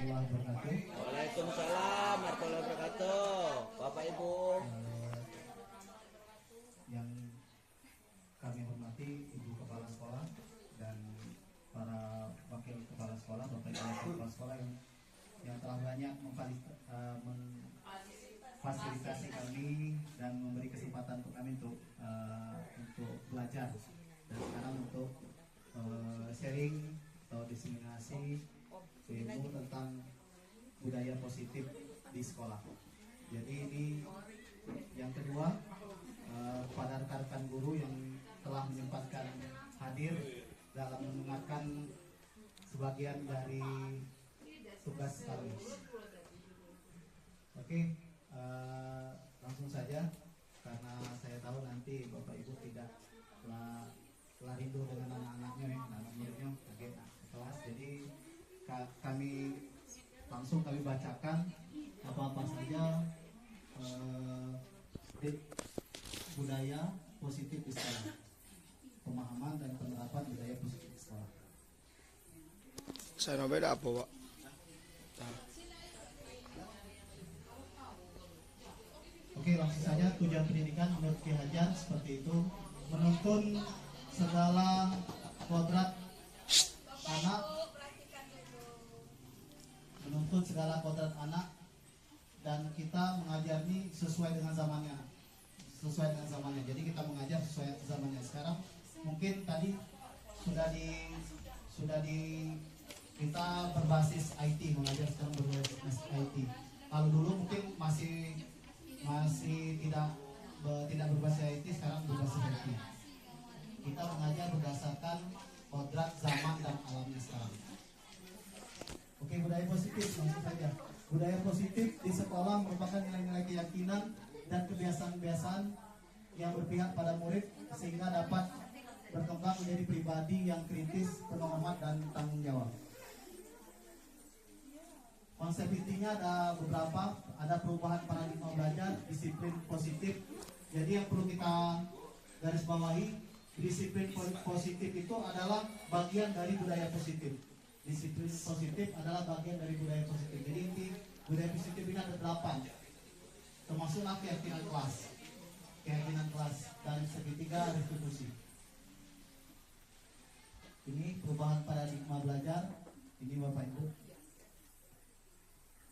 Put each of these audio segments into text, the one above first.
warahmatullahi wabarakatuh. Waalaikumsalam warahmatullahi wabarakatuh. Bapak Ibu Yang kami hormati Ibu Kepala Sekolah dan para wakil kepala sekolah, Bapak Ibu kepala sekolah yang telah banyak memfasilitasi kami dan memberi kesempatan untuk kami untuk belajar dan sekarang untuk sharing atau diseminasi ilmu tentang budaya positif di sekolah. Jadi ini yang kedua, kepada rekan-rekan guru yang telah menyempatkan hadir dalam mendengarkan sebagian dari tugas kami. Oke, langsung saja karena saya tahu nanti Bapak Ibu tidaklah rindu dengan anak-anaknya, anak muridnya ke kelas. Jadi kami bacakan apa-apa saja budaya positif di sekolah, pemahaman dan penerapan budaya positif di sekolah. Saya beda apa, Pak? Oke, langsung saja. Tujuan pendidikan menurut Ki Hajar seperti itu: menuntun segala kodrat anak, dan kita mengajar ini sesuai dengan zamannya. Jadi kita mengajar sesuai zamannya. Sekarang mungkin tadi sudah di kita berbasis IT, mengajar sekarang berbasis IT. Kalau dulu mungkin masih tidak berbasis IT, sekarang berbasis IT. Kita mengajar berdasarkan kodrat zaman dan alamnya sekarang. Oke, budaya positif langsung saja. Budaya positif di sekolah merupakan nilai-nilai keyakinan dan kebiasaan-kebiasaan yang berpihak pada murid sehingga dapat berkembang menjadi pribadi yang kritis, penuh hormat dan tanggung jawab. Konsep intinya ada beberapa, ada perubahan paradigma belajar, disiplin positif. Jadi yang perlu kita garis bawahi, disiplin positif itu adalah bagian dari budaya positif. Disiplin positif adalah bagian dari budaya positif. Jadi inti budaya positif ini ada 8, termasuklah keyakinan kelas dan segitiga restitusi. Ini perubahan paradigma belajar. Ini Bapak Ibu,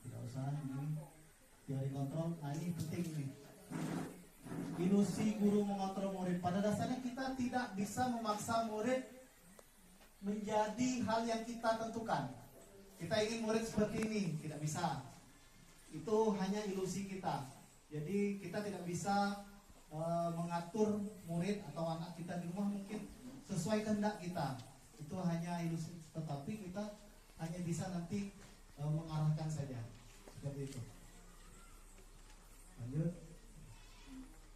tidak usah ini teori kontrol. Nah ini penting nih, ilusi guru mengontrol murid. Pada dasarnya kita tidak bisa memaksa murid menjadi hal yang kita tentukan. Kita ingin murid seperti ini, tidak bisa. Itu hanya ilusi kita. Jadi kita tidak bisa mengatur murid atau anak kita di rumah mungkin sesuai kehendak kita. Itu hanya ilusi, tetapi kita hanya bisa nanti mengarahkan saja. Seperti itu. Lanjut.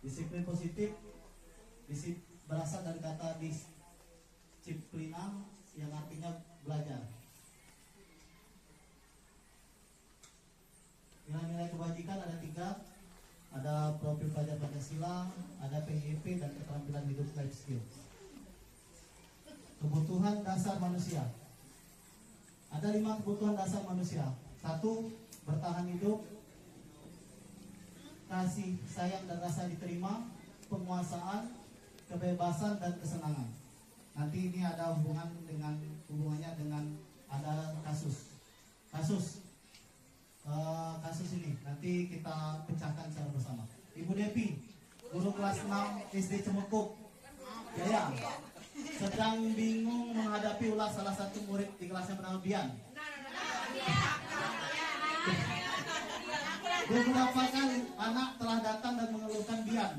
Disiplin positif berasal dari kata disiplina yang artinya belajar. Nilai-nilai kebajikan ada 3. Ada profil pelajar Pancasila, ada PIP dan keterampilan hidup life skill. Kebutuhan dasar manusia. Ada 5 kebutuhan dasar manusia. 1. Bertahan hidup, kasih sayang dan rasa diterima, penguasaan, kebebasan dan kesenangan. Nanti ini ada hubungannya dengan ada kasus ini nanti kita pecahkan secara bersama. Ibu Depi, guru kelas 6 SD Cemekuk Jaya, sedang bingung menghadapi ulah salah satu murid di kelasnya bernama Bian. Beberapa kali anak telah datang dan mengeluhkan Bian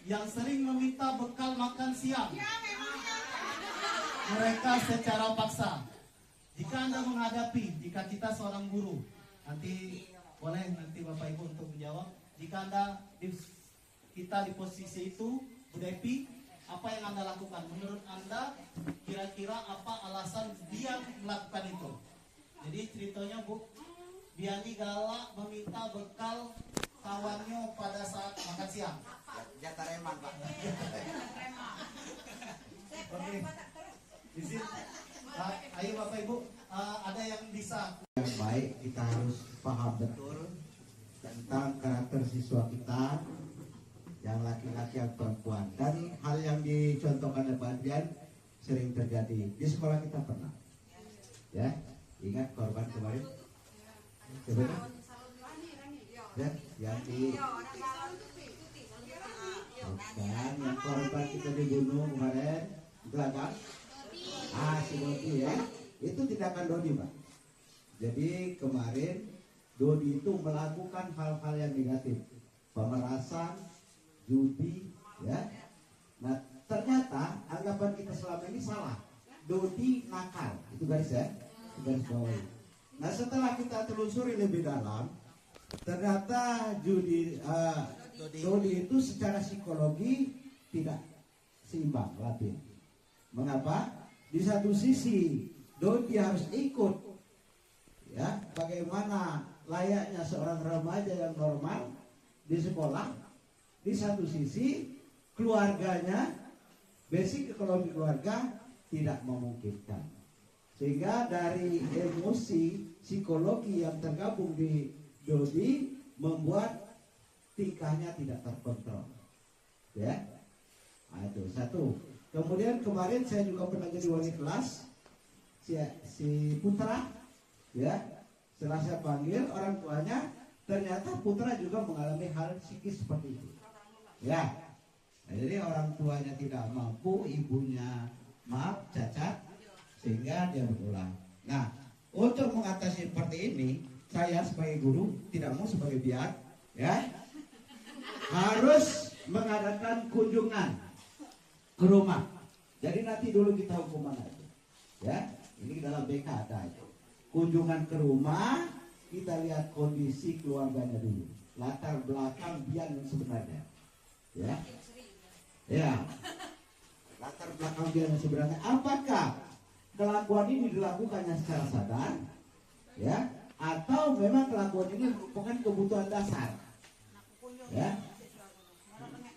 yang sering meminta bekal makan siang mereka secara paksa. Jika Anda jika kita seorang guru, nanti boleh nanti Bapak Ibu untuk menjawab. Jika kita di posisi itu, Bu Depi, apa yang Anda lakukan? Menurut Anda, kira-kira apa alasan dia melakukan itu? Jadi ceritanya Bu, Biani galak meminta bekal kawannya pada saat makan siang. jatah reman, Pak. Oke. Di sini, ayo Bapak Ibu, ada yang bisa siswa kita yang laki-laki yang perempuan, dan hal yang dicontohkan oleh Pak Dian sering terjadi di sekolah kita pernah. Ya, ingat korban kemarin? Sebenarnya? Ya, yang di bukan, yang korban kita dibunuh kemarin, Gelagak. Si Dodi ya, itu tindakan Dodi, Pak. Jadi kemarin Dodi itu melakukan hal-hal yang negatif, pemerasan, judi, ya. Nah, ternyata anggapan kita selama ini salah. Dodi nakal, itu garis ya, itu garis bawah. Nah, setelah kita telusuri lebih dalam, ternyata Dodi itu secara psikologi tidak seimbang, labil. Mengapa? Di satu sisi Dodi harus ikut, ya, bagaimana layaknya seorang remaja yang normal di sekolah. Di satu sisi keluarganya, basic ekonomi keluarga tidak memungkinkan, sehingga dari emosi psikologi yang tergabung di Dodi membuat tingkahnya tidak terkontrol, ya. Nah, itu satu. Kemudian kemarin saya juga pernah jadi wali kelas si Putra, ya. Setelah saya panggil orang tuanya, ternyata Putra juga mengalami hal psikis seperti itu, ya. Nah, jadi orang tuanya tidak mampu, ibunya maaf cacat, sehingga dia berulang. Nah, untuk mengatasi seperti ini, saya sebagai guru tidak mau sebagai biar, ya, harus mengadakan kunjungan ke rumah. Jadi nanti dulu kita hukuman aja, ya. Ini dalam BK ada itu. Kunjungan ke rumah, kita lihat kondisi keluarganya dulu, latar belakang dia yang sebenarnya, ya. Ya, latar belakang dia yang sebenarnya. Apakah kelakuan ini dilakukannya secara sadar, ya, atau memang kelakuan ini merupakan kebutuhan dasar, ya.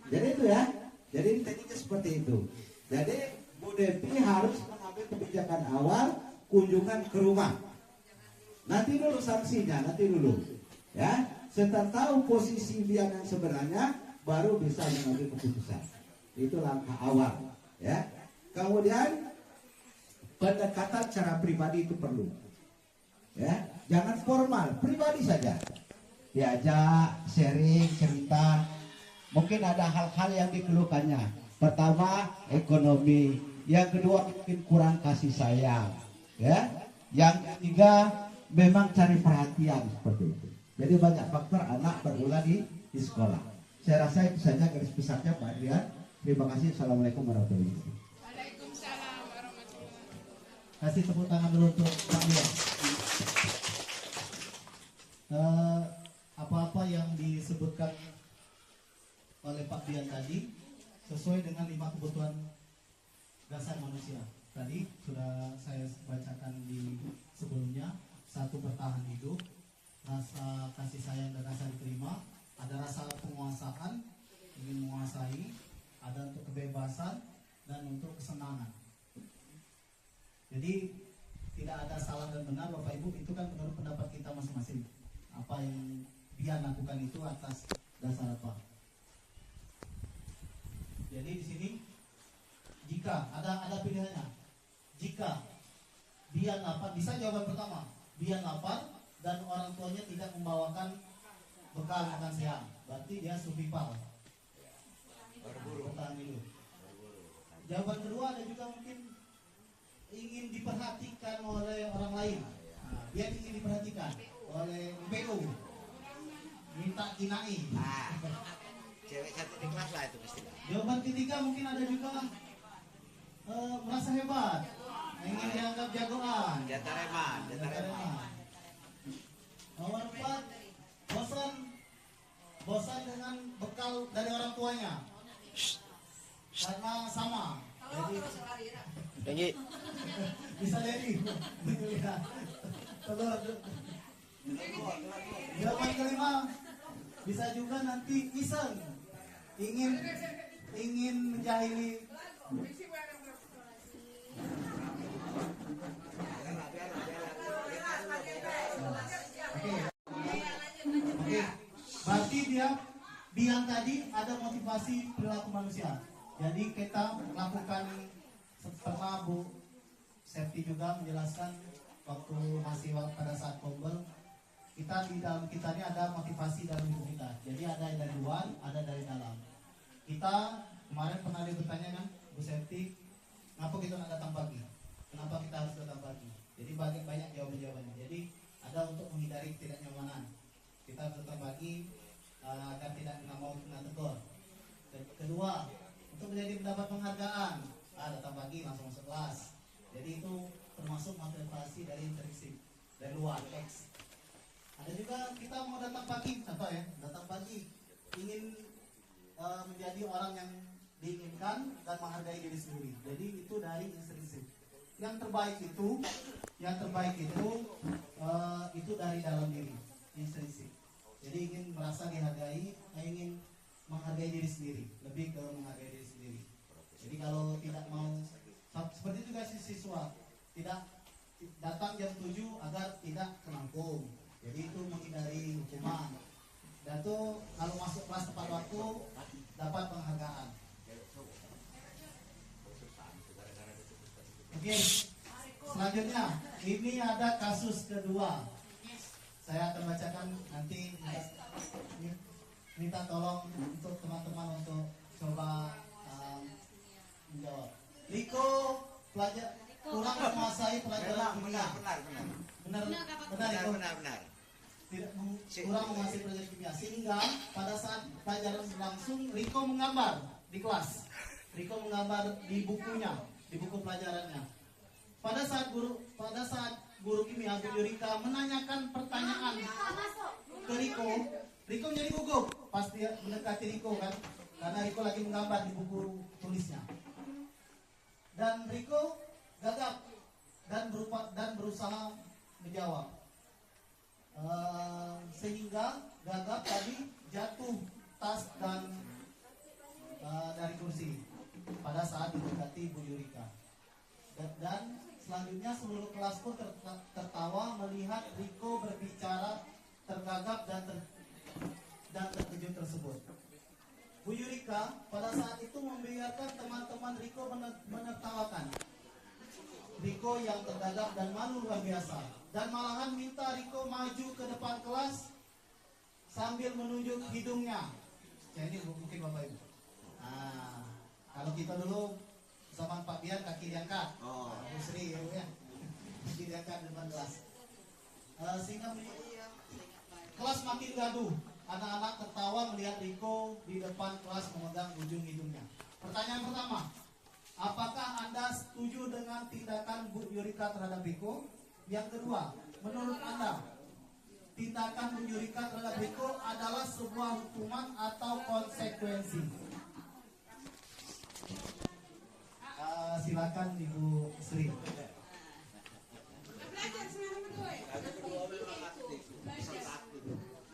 Jadi itu ya. Jadi tekniknya seperti itu. Jadi Bu Devi harus mengambil kebijakan awal kunjungan ke rumah. Nanti dulu sanksinya, nanti dulu, ya. Setelah tahu posisi dia yang sebenarnya, baru bisa mengambil keputusan. Itu langkah awal, ya. Kemudian pendekatan secara pribadi itu perlu, ya. Jangan formal, pribadi saja. Diajak sharing, cerita. Mungkin ada hal-hal yang dikeluhkannya. Pertama, ekonomi. Yang kedua, mungkin kurang kasih sayang, ya. Yang ketiga, memang cari perhatian seperti itu. Jadi banyak faktor anak berulang di sekolah. Saya rasa itu saja garis besarnya, Pak Adrian. Terima kasih. Assalamualaikum warahmatullahi wabarakatuh. Waalaikumsalam warahmatullahi wabarakatuh. Kasih tepuk tangan dulu untuk Pak Dian. Apa-apa yang disebutkan oleh Pak Dian tadi sesuai dengan 5 kebutuhan dasar manusia. Tadi sudah saya bacakan di sebelumnya. 1, bertahan hidup, rasa kasih sayang dan rasa diterima, ada rasa penguasaan, ingin menguasai, ada untuk kebebasan dan untuk kesenangan. Jadi tidak ada salah dan benar, Bapak Ibu, itu kan menurut pendapat kita masing-masing. Apa yang dia lakukan itu atas dasar apa? Jadi di sini jika ada pilihannya. Jika dia lapar, bisa jawaban pertama. Dia lapar dan orang tuanya tidak membawakan bekal makan siang, berarti dia survival. Bertahan hidup. Jawaban kedua, ada juga mungkin ingin diperhatikan oleh orang lain. Nah, dia ingin diperhatikan oleh BO, minta kinai. Cewek cantik di kelas lah itu mesti. Jawaban ketiga mungkin ada juga merasa hebat, ingin dianggap jagoan. Jatah reman. Nomor 4, bosan dengan bekal dari orang tuanya. Karena sama. Jadi Tinggi. bisa jadi. Telur. Jawaban kelima, bisa juga nanti iseng, ingin menjahili. Oke. Berarti dia yang tadi ada motivasi perilaku manusia. Jadi kita melakukan setelah Bu Septi juga menjelaskan waktu masih pada saat kombel, kita di dalam kita ini ada motivasi dalam hidup kita. Jadi ada dari luar, ada dari dalam. Kita kemarin pernah bertanya kan, Bu Septi, kenapa kita nak datang pagi? Kenapa kita harus datang pagi? Jadi banyak jawaban-jawabannya. Jadi ada untuk menghindari ketidaknyamanan. Kita harus datang pagi agar tidak mau kena tegur. Dan kedua, untuk menjadi mendapat penghargaan, datang pagi langsung masuk kelas. Jadi itu termasuk motivasi dari intrinsik, dari luar teks. Ada juga kita mau datang pagi, contoh ya, datang pagi ingin menjadi orang yang diinginkan dan menghargai diri sendiri. Jadi itu dari intrinsik. Yang terbaik itu dari dalam diri, intrinsik. Jadi ingin merasa dihargai, ingin menghargai diri sendiri, lebih ke menghargai diri sendiri. Jadi kalau tidak mau, seperti juga siswa tidak datang jam 7 agar tidak kelangkung. Jadi itu menghindari hukuman. Dan tuh kalau masuk kelas tepat waktu dapat penghargaan. Oke, selanjutnya ini ada kasus kedua. Saya akan bacakan nanti. Minta tolong untuk teman-teman untuk coba menjawab. Riko kurang menguasai pelajaran kimia. Benar. Tidak kurang menguasai pelajaran kimia, sehingga pada saat pelajaran berlangsung Riko menggambar di kelas. Riko menggambar di bukunya, di buku pelajarannya. Pada saat guru kimia, Bu Yurika menanyakan pertanyaan ke Riko jadi gugup pas dia mendekati Riko kan, karena Riko lagi menggambar di buku tulisnya. Dan Riko gagap dan berusaha menjawab, sehingga gagap tadi jatuh tas dan dari kursi pada saat mendekati Bu Yurika. Dan selanjutnya seluruh kelas pun tertawa melihat Riko berbicara tergagap dan terkejut tersebut. Bu Yurika pada saat itu membiarkan teman-teman Riko menertawakan Riko yang tergagap dan malu luar biasa, dan malahan minta Riko maju ke depan kelas sambil menunjuk hidungnya. Ini mungkin Bapak Ibu. Nah, kalau kita dulu zaman Pak Bian kaki diangkat, Bu Sri ya, kaki diangkat depan kelas, sehingga kelas makin gaduh. Anak-anak tertawa melihat Riko di depan kelas memegang ujung hidungnya. Pertanyaan pertama, apakah Anda setuju dengan tindakan Bu Yurika terhadap Riko? Yang kedua, menurut Anda, tindakan Bu Yurika terhadap Riko adalah sebuah hukuman atau konsekuensi? Silakan Ibu Sri.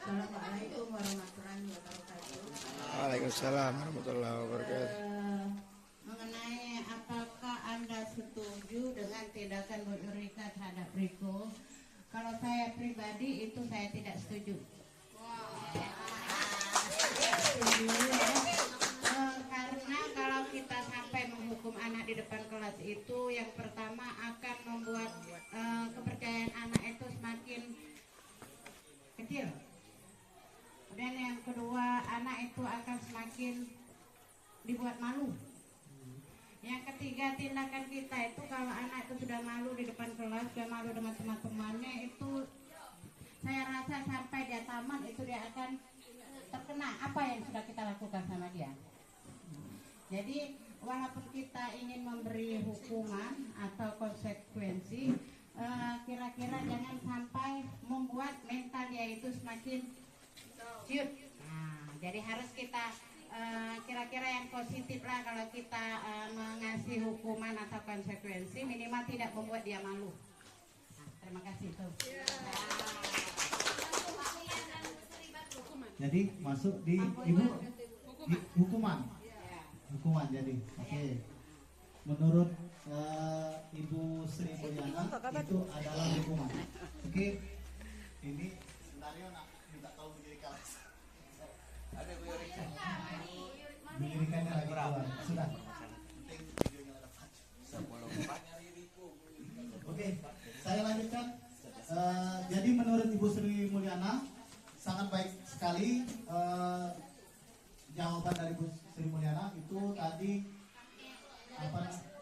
Assalamualaikum warahmatullahi wabarakatuh. Waalaikumsalam warahmatullahi wabarakatuh. Mengenai apakah Anda setuju dengan tindakan Bu Yurika terhadap Riko? Kalau saya pribadi itu saya tidak setuju. Setuju ya. Karena kalau kita sampai menghukum anak di depan kelas itu, yang pertama akan membuat kepercayaan anak itu semakin kecil. Dan yang kedua, anak itu akan semakin dibuat malu. Yang ketiga, tindakan kita itu kalau anak itu sudah malu di depan kelas, sudah malu dengan teman-temannya, itu saya rasa sampai dia tamat itu dia akan terkena apa yang sudah kita lakukan sama dia. Jadi walaupun kita ingin memberi hukuman atau konsekuensi, kira-kira jangan sampai membuat mental dia itu semakin ciut. Nah, jadi harus kita kira-kira yang positif lah kalau kita mengasih hukuman atau konsekuensi, minimal tidak membuat dia malu. Nah, terima kasih tuh. Jadi masuk di Ibu di hukuman. Hukuman jadi. Oke. Menurut Ibu Sri Mulyana itu adalah hukuman. Oke. Ini sebenarnya nak minta tahu menjadi kelas. Didirikannya lagi keluar. Sudah. Oke, saya lanjutkan. Jadi menurut Ibu Sri Mulyana sangat baik sekali jawaban dari Ibu Sri Mulyana itu tadi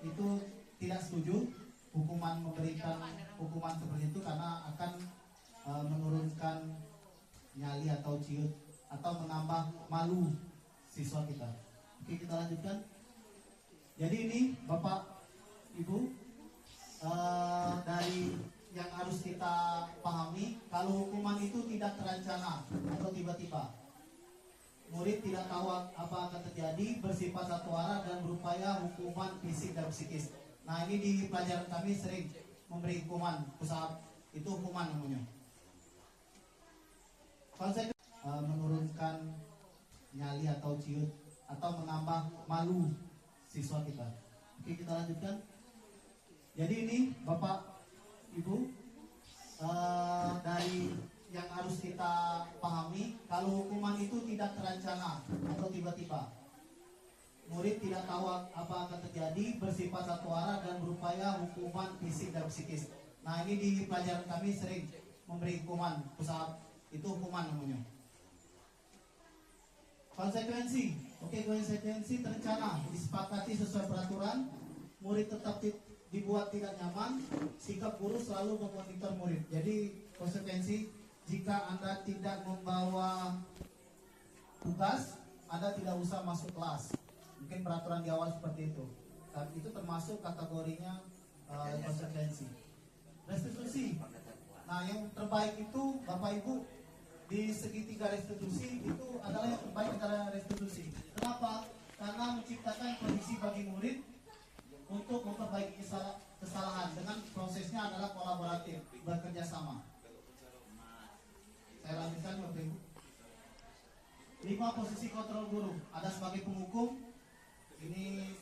itu tidak setuju memberikan hukuman seperti itu karena akan menurunkan nyali atau ciut atau menambah malu siswa kita. Oke, kita lanjutkan. Jadi ini Bapak Ibu dari yang harus kita pahami, kalau hukuman itu tidak terencana atau tiba-tiba, murid tidak tahu apa akan terjadi, bersifat satu arah dan berupaya hukuman fisik dan psikis. Nah, ini di pelajaran kami sering memberi hukuman usaha, itu hukuman namanya. Konsep menurunkan nyali atau ciut atau menambah malu siswa kita. Oke, kita lanjutkan. Jadi ini Bapak Ibu dari yang harus kita pahami, kalau hukuman itu tidak terencana atau tiba-tiba, murid tidak tahu apa akan terjadi, bersifat satu arah dan berupaya hukuman fisik dan psikis. Nah, ini di pelajaran kami sering memberi hukuman usaha, itu hukuman namanya. Konsekuensi, oke, konsekuensi terencana disepakati sesuai peraturan, murid tetap dibuat tidak nyaman, sikap guru selalu memonitor murid. Jadi konsekuensi, jika Anda tidak membawa tugas, Anda tidak usah masuk kelas. Mungkin peraturan di awal seperti itu. Tapi itu termasuk kategorinya konsekuensi. Restitusi. Nah, yang terbaik itu Bapak Ibu di segitiga restitusi itu adalah yang terbaik adalah restitusi. Kenapa? Karena menciptakan kondisi bagi murid untuk memperbaiki kesalahan dengan prosesnya adalah kolaboratif, bekerja sama. Saya lanjutkan Bapak Ibu. 5 posisi kontrol guru. Ada sebagai penghukum, ini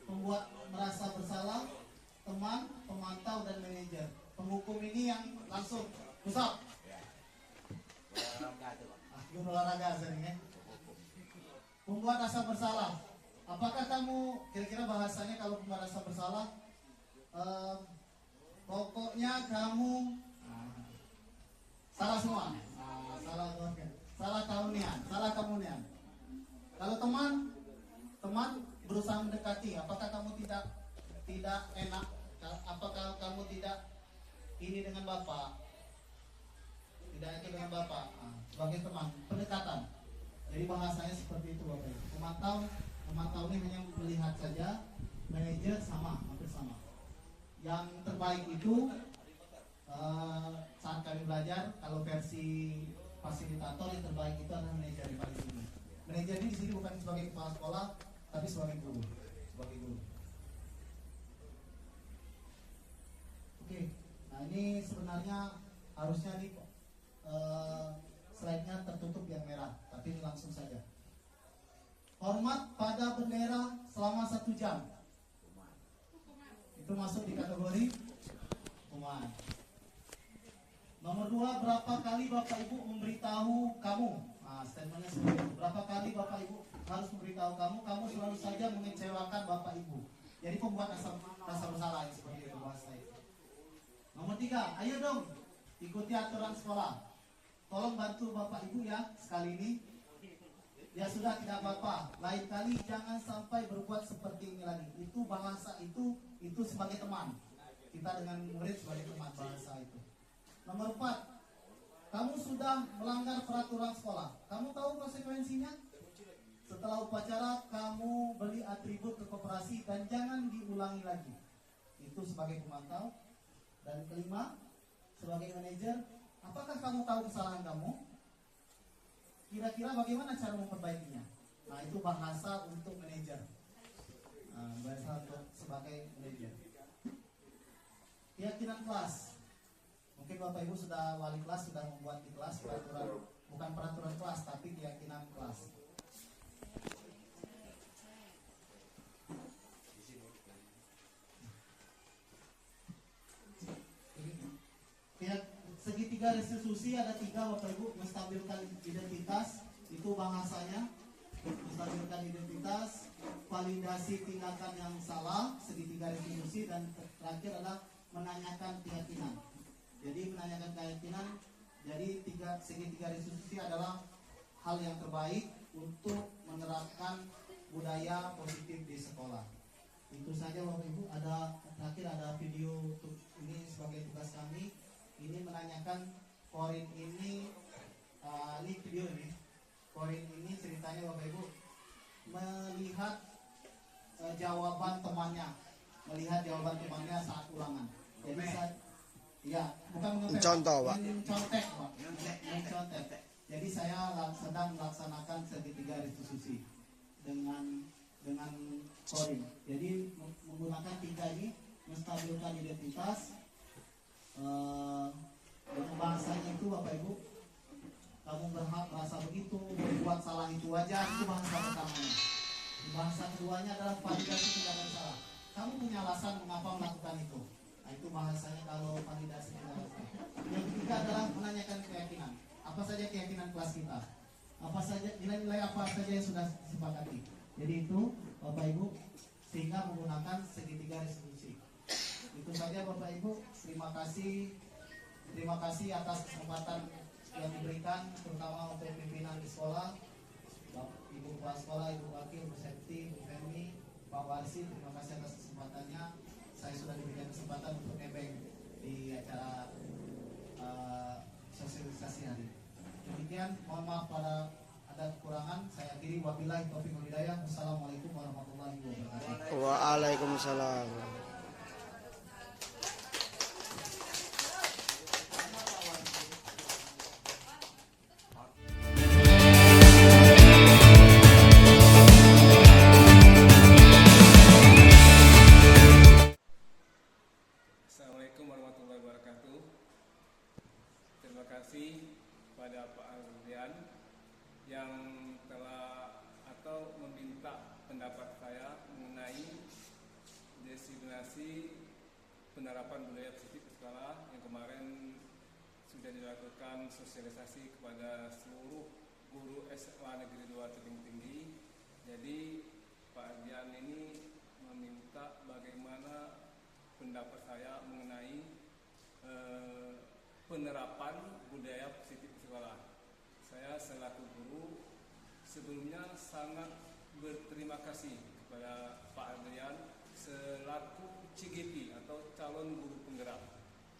pembuat merasa bersalah, teman, pemantau dan manajer. Penghukum ini yang langsung pusat. Guru olahraga sering ya. Pembuat rasa bersalah. Apakah kamu kira-kira bahasanya kalau pembuat rasa bersalah? Pokoknya kamu salah semua. Salah kamu nian. Kalau teman berusaha mendekati, apakah kamu tidak enak? Apakah kamu tidak ini dengan bapak? Tidak itu dengan bapak. Sebagai teman, pendekatan. Jadi bahasanya seperti itu Bapak. Pemantau ini hanya melihat saja. Manajer sama, hampir sama. Yang terbaik itu saat kami belajar, kalau versi fasilitator yang terbaik itu adalah manajer di paling sini. Manajer ini di sini bukan sebagai kepala sekolah, tapi sebagai guru. Oke, nah ini sebenarnya harusnya di slide-nya tertutup yang merah, tapi ini langsung saja. Hormat pada bendera selama 1 jam. Itu masuk di kategori hukuman. Nomor 2, berapa kali Bapak Ibu memberitahu kamu? Nah, statementnya seperti itu. Berapa kali Bapak Ibu harus memberitahu kamu selalu saja mengecewakan Bapak Ibu. Jadi pembuat rasa bersalah seperti itu bahasa itu. Nomor 3, ayo dong ikuti aturan sekolah. Tolong bantu Bapak Ibu ya sekali ini. Ya sudah, tidak apa-apa. Lain kali jangan sampai berbuat seperti ini lagi. Itu bahasa itu sebagai teman. Kita dengan murid sebagai teman bahasa itu. Nomor 4, kamu sudah melanggar peraturan sekolah. Kamu tahu konsekuensinya? Setelah upacara kamu beli atribut ke koperasi dan jangan diulangi lagi. Itu sebagai pemantau. Dan kelima, sebagai manajer, apakah kamu tahu kesalahan kamu? Kira-kira bagaimana cara memperbaikinya? Nah, itu bahasa untuk manajer. Bahasa untuk sebagai manajer. Keyakinan kelas. Mungkin Bapak Ibu sudah wali kelas, sudah membuat di kelas peraturan, bukan peraturan kelas, tapi keyakinan kelas. Segitiga restitusi ada 3 Bapak Ibu, menstabilkan identitas itu Itu bahasanya, menstabilkan identitas, validasi tindakan yang salah, segitiga restitusi, dan terakhir adalah menanyakan keyakinan. Jadi menanyakan keyakinan, jadi segitiga restitusi adalah hal yang terbaik untuk menerapkan budaya positif di sekolah. Itu saja Bapak Ibu. Terakhir ada video untuk ini sebagai tugas kami. Ini menanyakan Korin ini video ini. Korin ini ceritanya Bapak Ibu melihat jawaban temannya, saat ulangan. Jadi bukan mengepek, Contoh, Pak. mencontek. Jadi saya sedang melaksanakan segitiga restitusi dengan Korin. Jadi menggunakan 3 ini, menstabilkan identitas. Dengan bahasanya itu Bapak Ibu, kamu berhak merasa begitu, berbuat salah itu wajar, itu bahasa pertamanya. Bahasa keduanya adalah validasi tindakan salah. Kamu punya alasan mengapa melakukan itu. Nah, itu bahasanya kalau validasi tindakan salah. Yang ketiga adalah menanyakan keyakinan. Apa saja keyakinan kelas kita? Apa saja nilai-nilai apa saja yang sudah disepakati? Jadi itu Bapak Ibu, sehingga menggunakan segitiga restitusi. Itu saja Bapak Ibu. Terima kasih atas kesempatan yang diberikan, terutama untuk pimpinan di sekolah, Ibu Kepala Sekolah, Ibu Wakil, Ibu Septi, Ibu Femi, Pak Warsi. Terima kasih atas kesempatannya. Saya sudah diberikan kesempatan untuk nebeng di acara sosialisasi hari ini. Demikian, mohon maaf pada ada kekurangan. Saya akhiri, wabillahi taufiq wal hidayah. Wassalamualaikum warahmatullahi wabarakatuh. Waalaikumsalam. Assalamualaikum warahmatullahi wabarakatuh. Terima kasih pada Pak Ardian yang telah atau meminta pendapat saya mengenai destinasi penerapan budaya positif di sekolah yang kemarin sudah dilakukan sosialisasi kepada seluruh guru SMA Negeri 2 Tebing Tinggi. Jadi Pak Ardian ini meminta bagaimana pendapat saya mengenai penerapan budaya positif di sekolah. Saya selaku guru sebelumnya sangat berterima kasih kepada Pak Adrian selaku CGP atau calon guru penggerak.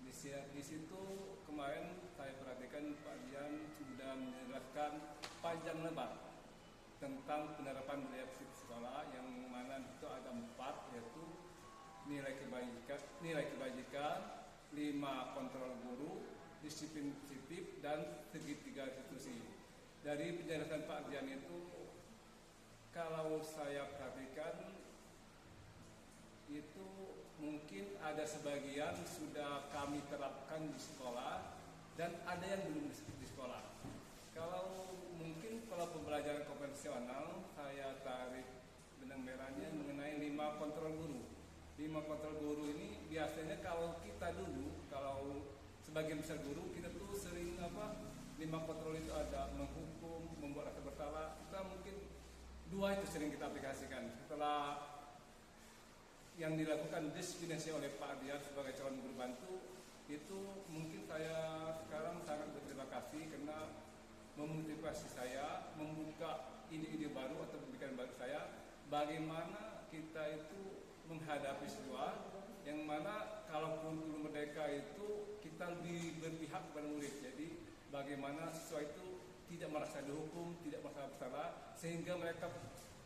Di situ kemarin saya perhatikan Pak Adrian sudah menjelaskan panjang lebar tentang penerapan budaya positif di sekolah, yang mana itu ada 4, yaitu nilai kebajikan, 5 kontrol guru, disiplin positif, dan segitiga restitusi. Dari penjelasan Pak Ardian itu, kalau saya perhatikan itu mungkin ada sebagian sudah kami terapkan di sekolah dan ada yang belum di sekolah. Kalau pembelajaran konvensional, saya tarik benang merahnya mengenai 5 kontrol guru. 5 kontrol guru ini biasanya kalau kita dulu, kalau sebagian besar guru, kita tuh sering 5 kontrol itu ada menghukum, membuat rasa bersalah. Kita mungkin 2 itu sering kita aplikasikan. Setelah yang dilakukan disiplinasi oleh Pak Ardian sebagai calon guru bantu, itu mungkin saya sekarang sangat berterima kasih karena memotivasi saya, membuka ide-ide baru atau pemikiran baru saya, bagaimana kita itu menghadapi siswa, yang mana kalau kurikulum merdeka itu kita lebih berpihak kepada murid. Jadi bagaimana siswa itu tidak merasa dihukum, tidak merasa bersalah, sehingga mereka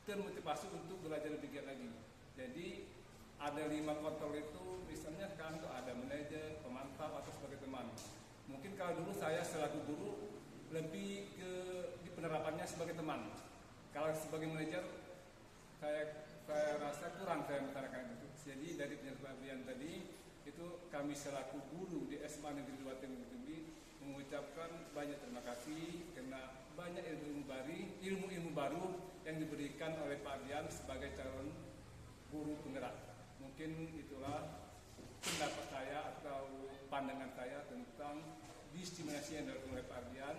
termotivasi untuk belajar lebih giat lagi. Jadi ada 5 kontrol itu, misalnya sekarang itu ada manajer, pemantau, atau sebagai teman. Mungkin kalau dulu saya selaku guru lebih ke di penerapannya sebagai teman. Kalau sebagai manajer saya rasa kurang saya mengutarakan itu. Jadi dari penjelasan tadi itu kami selaku guru di SMA Negeri 2 Tebing Tinggi mengucapkan banyak terima kasih karena banyak ilmu baru yang diberikan oleh Pak Ardian sebagai calon guru penggerak. Mungkin itulah pendapat saya atau pandangan saya tentang diskriminasi yang dilakukan oleh Pak Ardian,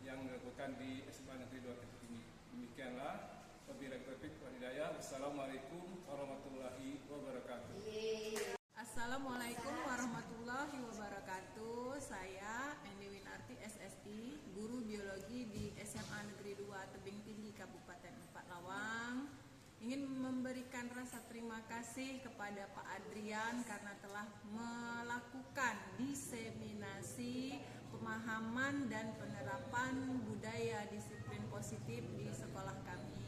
yang dilakukan di SMA Negeri 2 Ketik ini. Demikianlah, wabillahi taufiq wal hidayah. Wassalamualaikum warahmatullahi wabarakatuh. Assalamualaikum warahmatullahi wabarakatuh. Saya Endi Winarti SSI, guru biologi di SMA Negeri 2 Tebing Tinggi Kabupaten Empat Lawang. Ingin memberikan rasa terima kasih kepada Pak Adrian karena telah melakukan diseminasi pemahaman dan penerapan budaya disiplin positif di sekolah kami.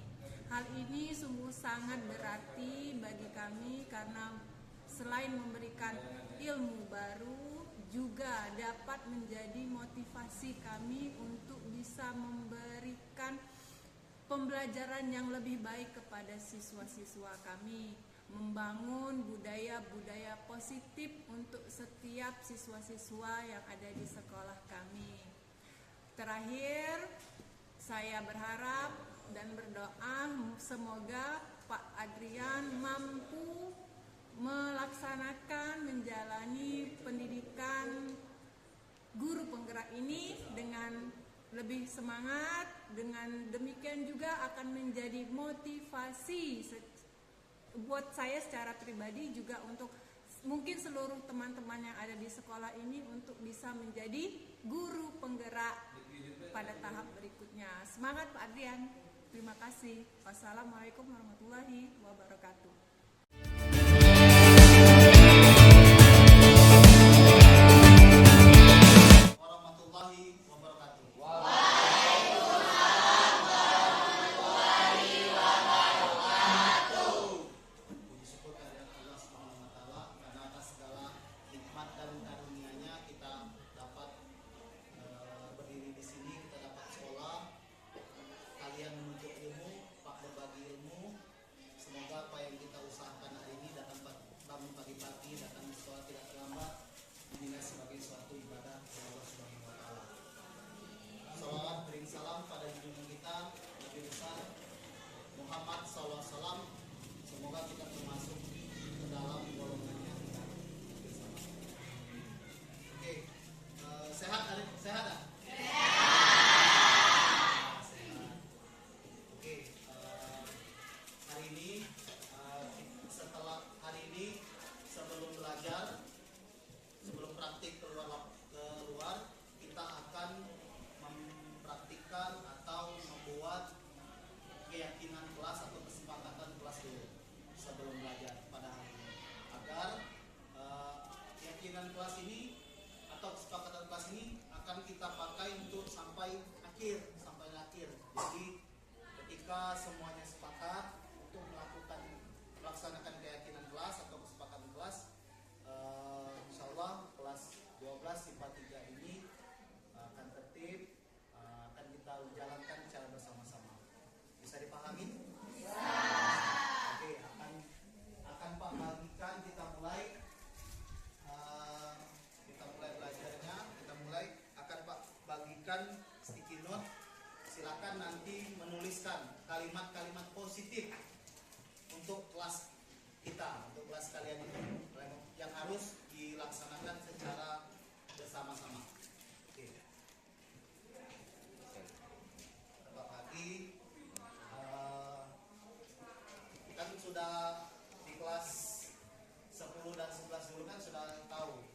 Hal ini sungguh sangat berarti bagi kami karena selain memberikan ilmu baru, juga dapat menjadi motivasi kami untuk bisa memberikan pembelajaran yang lebih baik kepada siswa-siswa kami, membangun budaya-budaya positif untuk setiap siswa-siswa yang ada di sekolah kami. Terakhir, saya berharap dan berdoa semoga Pak Adrian mampu melaksanakan menjalani pendidikan guru penggerak ini dengan lebih semangat. Dengan demikian juga akan menjadi motivasi buat saya secara pribadi, juga untuk mungkin seluruh teman-teman yang ada di sekolah ini untuk bisa menjadi guru penggerak pada tahap berikutnya. Semangat Pak Adrian. Terima kasih. Wassalamualaikum warahmatullahi wabarakatuh. Warahmatullahi wabarakatuh. Puji syukur kehadirat Allah Subhanahu wa taala karena atas segala nikmat dan karunia-Nya kita dapat berdiri di sini, kita dapat sekolah. Kalian menuntut ilmu, Pak berbagi ilmu. Semoga apa yang kita usahakan hari ini, datang bangun pagi-pagi, datang di sekolah tidak terlambat, dinilai sebagai suatu ibadah kepada Allah Subhanahu wa taala. Salawat beri salam pada junjungan kita Nabi besar Muhammad SAW. Semoga kita termasuk ke dalam golongannya kita bersama. Oke, sehat hari sehat tak? Sehat. Oke, hari ini setelah hari ini sebelum belajar, sebelum praktik keluar kita akan mempraktikkan atau membuat keyakinan kelas atau kesepakatan kelas dulu sebelum belajar pada hari ini, agar keyakinan kelas ini atau kesepakatan kelas ini akan kita pakai untuk sampai akhir. Jadi ketika semuanya sepakat untuk melaksanakan keyakinan kelas atau kesepakatan kelas, insya Allah kelas 12 IPA 3 ini akan tertib, akan kita jalankan secara bersama-sama. Bisa dipahami? Bisa. Oke, akan Pak bagikan, kita mulai belajarnya. Akan Pak bagikan sticky note. Silakan nanti menuliskan kalimat-kalimat positif untuk kelas kita, untuk kelas kalian itu yang harus dilaksanakan secara bersama-sama. Oke. Selamat pagi. Kan sudah di kelas 10 dan 11 dulu kan sudah tahu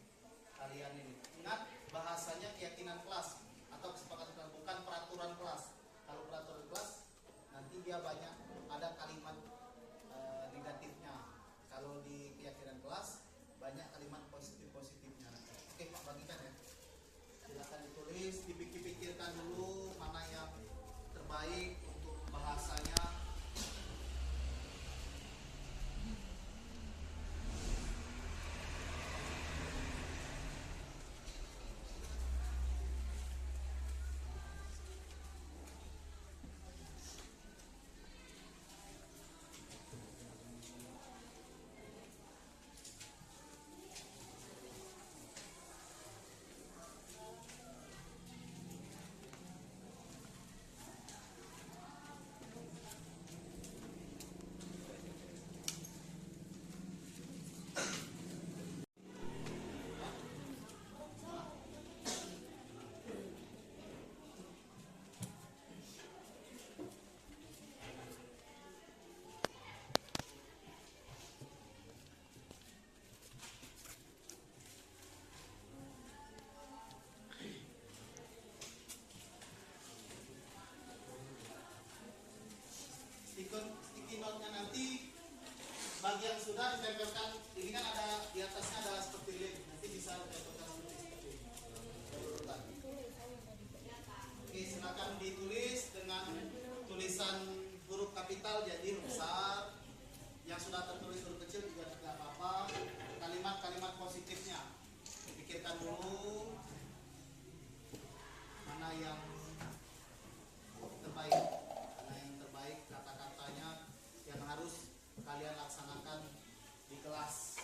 kalian ini. Ingat bahasanya keyakinan kelas atau kesepakatan kelas, bukan peraturan kelas. Kalau peraturan kelas nanti dia banyak ada kalimat negatifnya. Kalau di keyakinan kelas banyak kalimat positifnya. Oke Pak, bagikan ya. Silakan ditulis, dipikir-pikirkan dulu mana yang terbaik untuk bahasanya. nanti bagi yang sudah ditempelkan, ini kan ada di atasnya ada seperti lem, nanti bisa ditempelkan seperti ini. Urutan. Oke, silakan ditulis dengan tulisan huruf kapital jadi huruf besar. Yang sudah tertulis huruf kecil juga tidak apa-apa. Kalimat-kalimat positifnya pikirkan dulu mana yang terbaik, kata-katanya yang harus kalian laksanakan di kelas.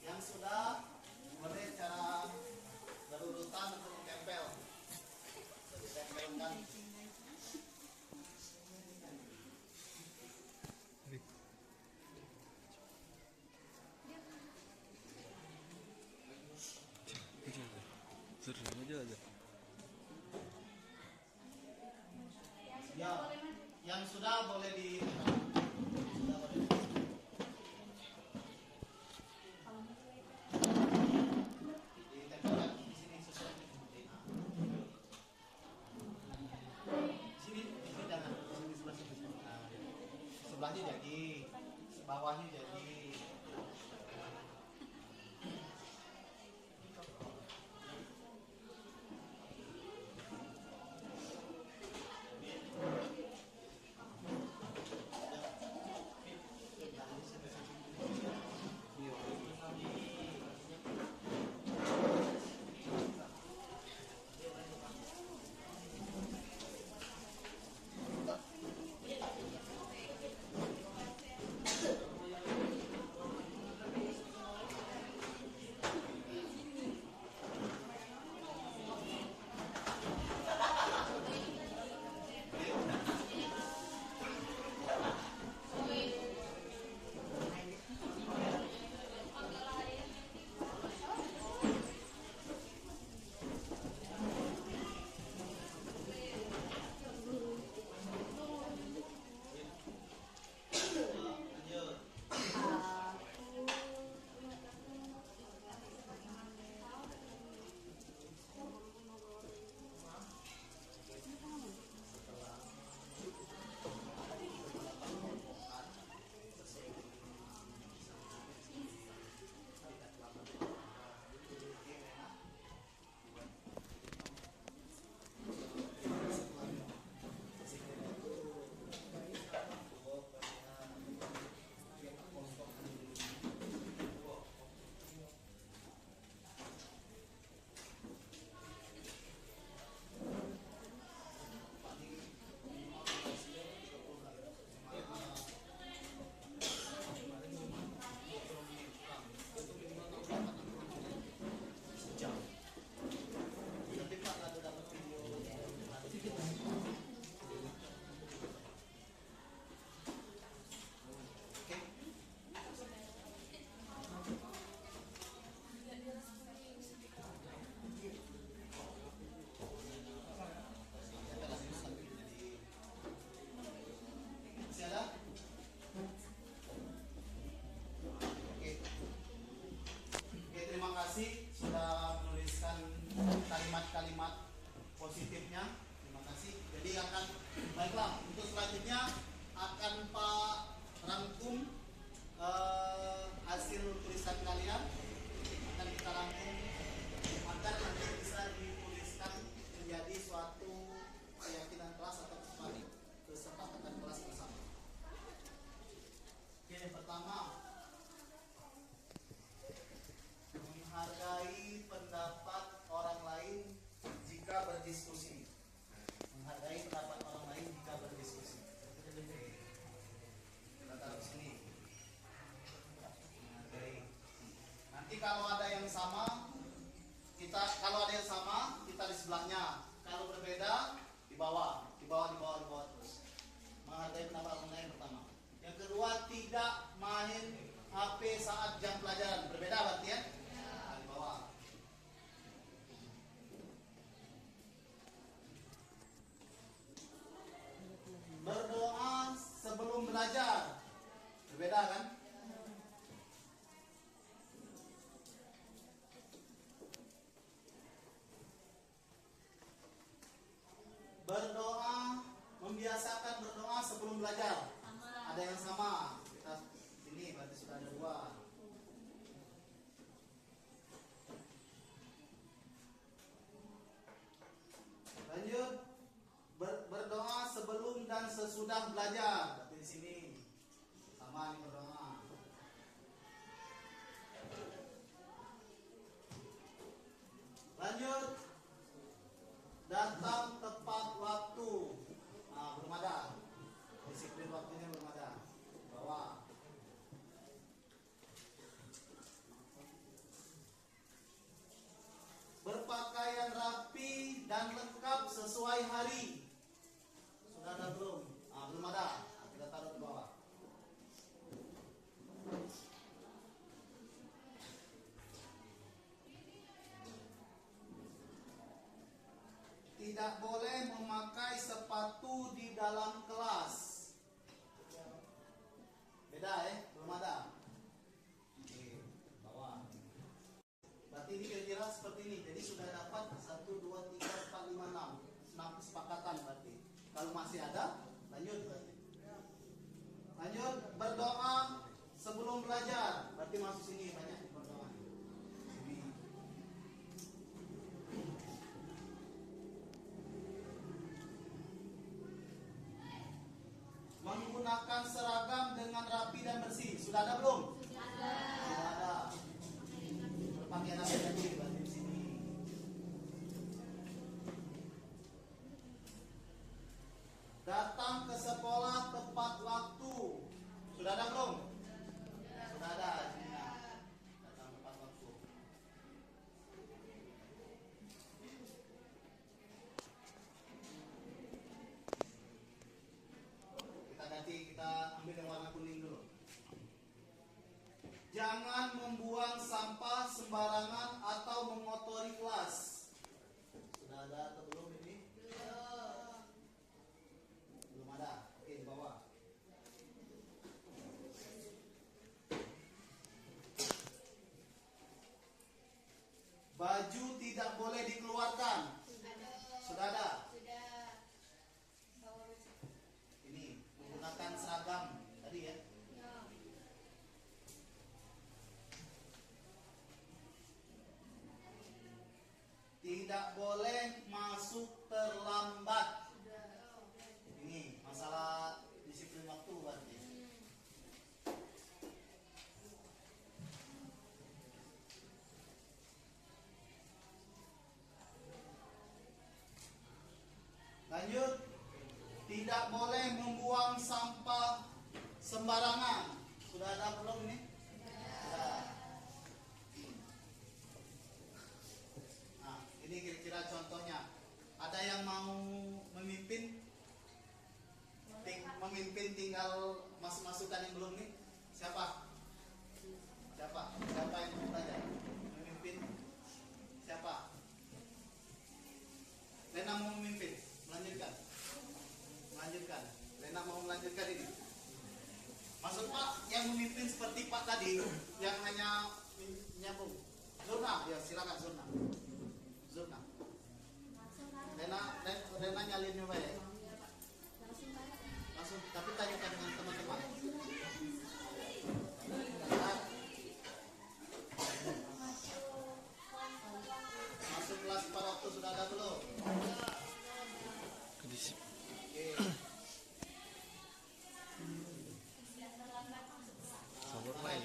Yang sudah boleh cara berurutan untuk ditempel. Ditempelkan. Ya, yang sudah boleh di sudah boleh. Ditempelkan di sini sesuai sini jangan di sini sebelah sini. Nah, sebelahnya jadi, bawahnya jadi. kalimat positifnya. Terima kasih. Jadi akan baiklah, untuk selanjutnya akan Pak rangkum hasil tulisan kalian, akan kita rangkum agar nanti bisa dituliskan menjadi suatu keyakinan kelas atau kesepakatan kelas bersama. Oke, yang pertama, menghargai pendapat orang lain jika berdiskusi. Menghargai pendapat orang lain jika berdiskusi. Kita taruh sini. Menghargai. Nanti kalau ada yang sama, kita di sebelahnya. Kalau berbeda, di bawah terus. Menghargai pendapat orang lain pertama. Yang kedua, kedua, tidak main HP saat jam pelajaran. Berbeda berarti ya? Nah, di bawah. Berdoa sebelum belajar. Berbeda kan? Berdoa, membiasakan berdoa sebelum belajar. Ada yang sama. Kita sini berarti sudah ada dua. Lanjut. Berdoa sebelum dan sesudah belajar. Berarti di sini sama nih berdoa. Lanjut. Datang tepat waktu. Nah, belum ada. Disiplin waktunya belum ada. Bawa. Berpakaian rapi dan lengkap sesuai hari. Sudah ada belum? Ah, belum ada. Nah, kita taruh di bawah. Tidak boleh memakai sepatu di dalam kelas. Beda belum ada. Oke, bawah. Berarti ini kira-kira seperti ini. Jadi sudah dapat 1, 2, 3, 4, 5, 6. 6 kesepakatan berarti. Kalau masih ada, lanjut berarti. Lanjut, berdoa sebelum belajar. Berarti masuk sini banyak berdoa. Sini. Menggunakan seragam dengan rapi dan bersih. Sudah ada belum? Sudah ada. Berpakaian rapi dan bersih berarti di sini. Datang ke sekolah tepat waktu. Sudah ada belum? Sudah ada. Datang tepat waktu. Kita ambil yang warna kuning dulu. Jangan membuang sampah sembarangan atau mengotori kelas. Sudah ada atau belum ini? Belum ada. Oke, di bawah. Baju tidak boleh dikeluarkan. Sudah ada. Ini menggunakan seragam tadi ya. Tidak boleh masuk terlambat. Ini masalah disiplin waktu berarti. Lanjut. Tidak boleh membuang sampah sembarangan. Sudah ada belum ini? Sudah. Nah, ini kira-kira contohnya. Ada yang mau memimpin? Memimpin tinggal masuk-masukan yang belum nih. Siapa? Siapa yang mau belajar? Memimpin? Siapa? Lena mau memimpin? Melanjutkan. Lena mau melanjutkan ini. Maksud Pak yang memimpin seperti Pak tadi, yang hanya nyambung. Zona, ya silakan Zona. Lena nyalin juga ya. Langsung, tapi tanyakan dengan teman-teman. Masuk kelas pada waktu sudah ada belum? Oke. Sabar main.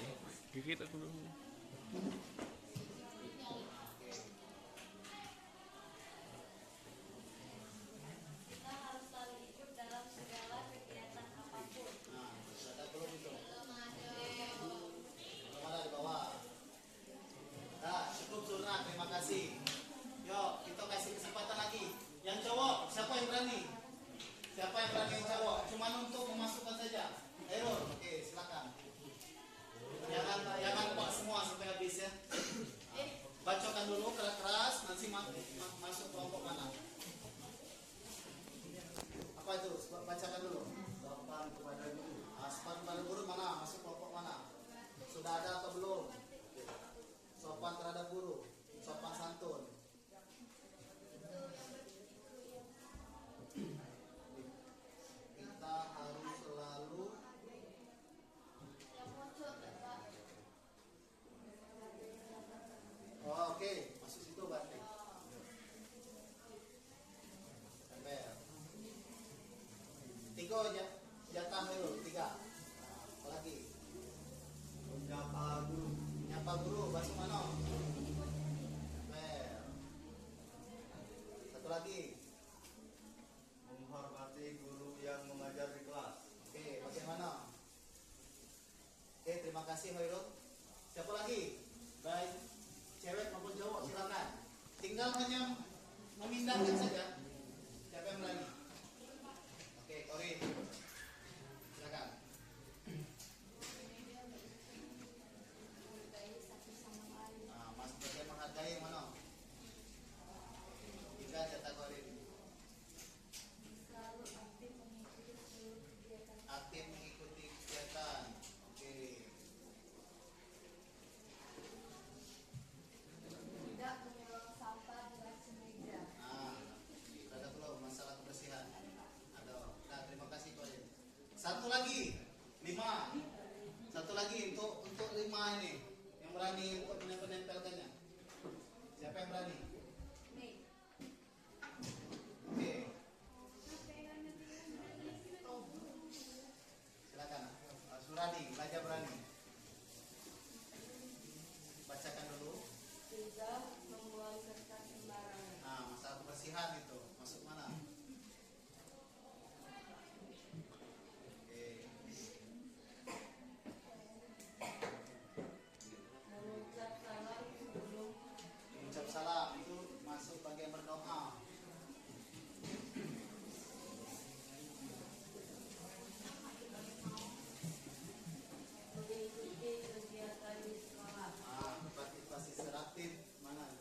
Gigit aku dulu. Terima kasih. Yuk, kita kasih kesempatan lagi. Yang cowok, siapa yang berani? Siapa yang berani yang cowok? Cuma untuk memasukkan saja. Ayo, oke. dulu keras-keras, nanti masuk kelompok mana? Apa itu? Bacakan dulu. Sopan kepada guru. Sopan kepada guru mana? Masuk kelompok mana? Sudah ada atau belum? Sopan terhadap guru, sopan santun. Kita harus selalu oke, masuk situ berarti. Tempel. 3 aja. Jatah dulu 3. Apa lagi? Menyapa guru. Menyapa guru, bahasa mana? Tempel. Satu lagi. Menghormati guru yang mengajar di kelas. Oke, bagaimana? Oke, terima kasih Hoirul. Siapa lagi? Baik, cewek maupun cowok silakan. Tinggal hanya memindahkan saja. Siapa yang berani? Oke, Korin. Silakan. Nah, Mas bagian menghargai yang mana? 3 jatah Korin. Aktif mengikuti kegiatan. Oke. Tidak membuang sampah di atas meja. Nah, ada belum masalah kebersihan? Ada. Nah, terima kasih Korin. Satu lagi, 5. Satu lagi untuk 5 ini yang berani untuk menempelkannya. Siapa yang berani? Oke. Silakan. Suradi, belajar berani. Bacakan dulu. Tidak membuang kertas sembarangan. Nah, masalah kebersihan itu masuk mana? Oke. Mengucap salam sebelum Mengucap salam itu masuk bagian berdoa. mengikuti kegiatan di sekolah. Ah, partisipasi seraktif mana?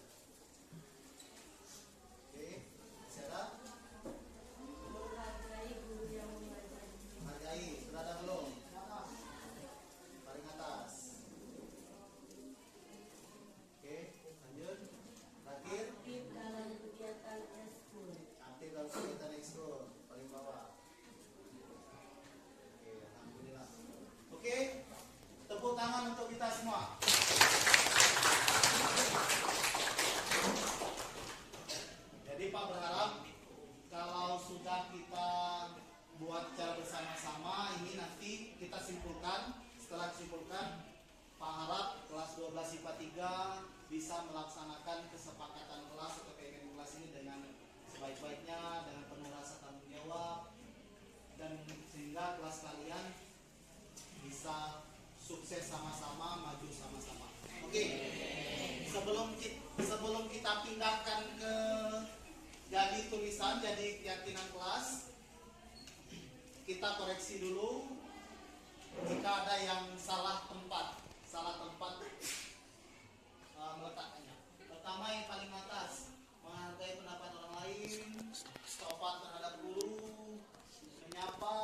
Oke, serak. Menghargai guru yang mengajar. Hargai, sudah ada belum? Paling atas. Oke, lanjut. Terakhir, Aktif dalam kegiatan eskul. aktif dalam kegiatan ekskul, paling bawah. Oke, alhamdulillah. Oke, tepuk tangan untuk kita semua. Jadi Pak berharap kalau sudah kita buat cara bersama-sama ini nanti kita simpulkan. Setelah disimpulkan, Pak harap kelas 12 IPA 3 bisa melaksanakan kesepakatan kelas atau keinginan kelas ini dengan sebaik-baiknya, dengan penuh rasa tanggung jawab, dan sehingga kelas kalian bisa sukses sama-sama, maju sama-sama. Oke. Sebelum kita pindahkan ke jadi tulisan, jadi keyakinan kelas, kita koreksi dulu jika ada yang salah tempat meletakkannya. Pertama yang paling atas, menghargai pendapat orang lain, sopan terhadap guru, menyapa.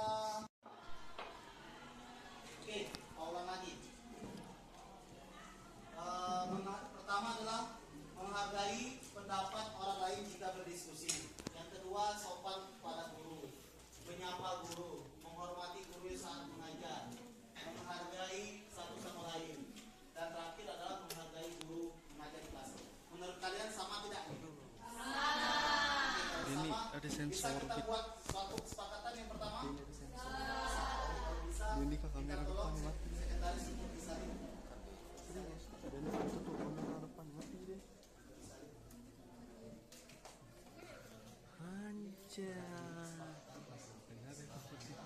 Oke, ulang lagi. Pertama adalah menghargai pendapat orang lain jika berdiskusi. Yang kedua, sopan pada guru, menyapa guru, menghormati guru saat mengajar, menghargai satu sama lain. Dan terakhir adalah menghargai guru mengajar di kelas. Menurut kalian sama tidak? Ini Sama. ada Bisa sensor kita gitu. buat suatu kesepakatan yang pertama. Ini ada sensor. Kalau bisa, Ini ke kamera kita tolong depan, Mat. sekretaris untuk bisa Ada nih satu tuh kamera depan mati deh. Anjay. Benar ya seperti itu.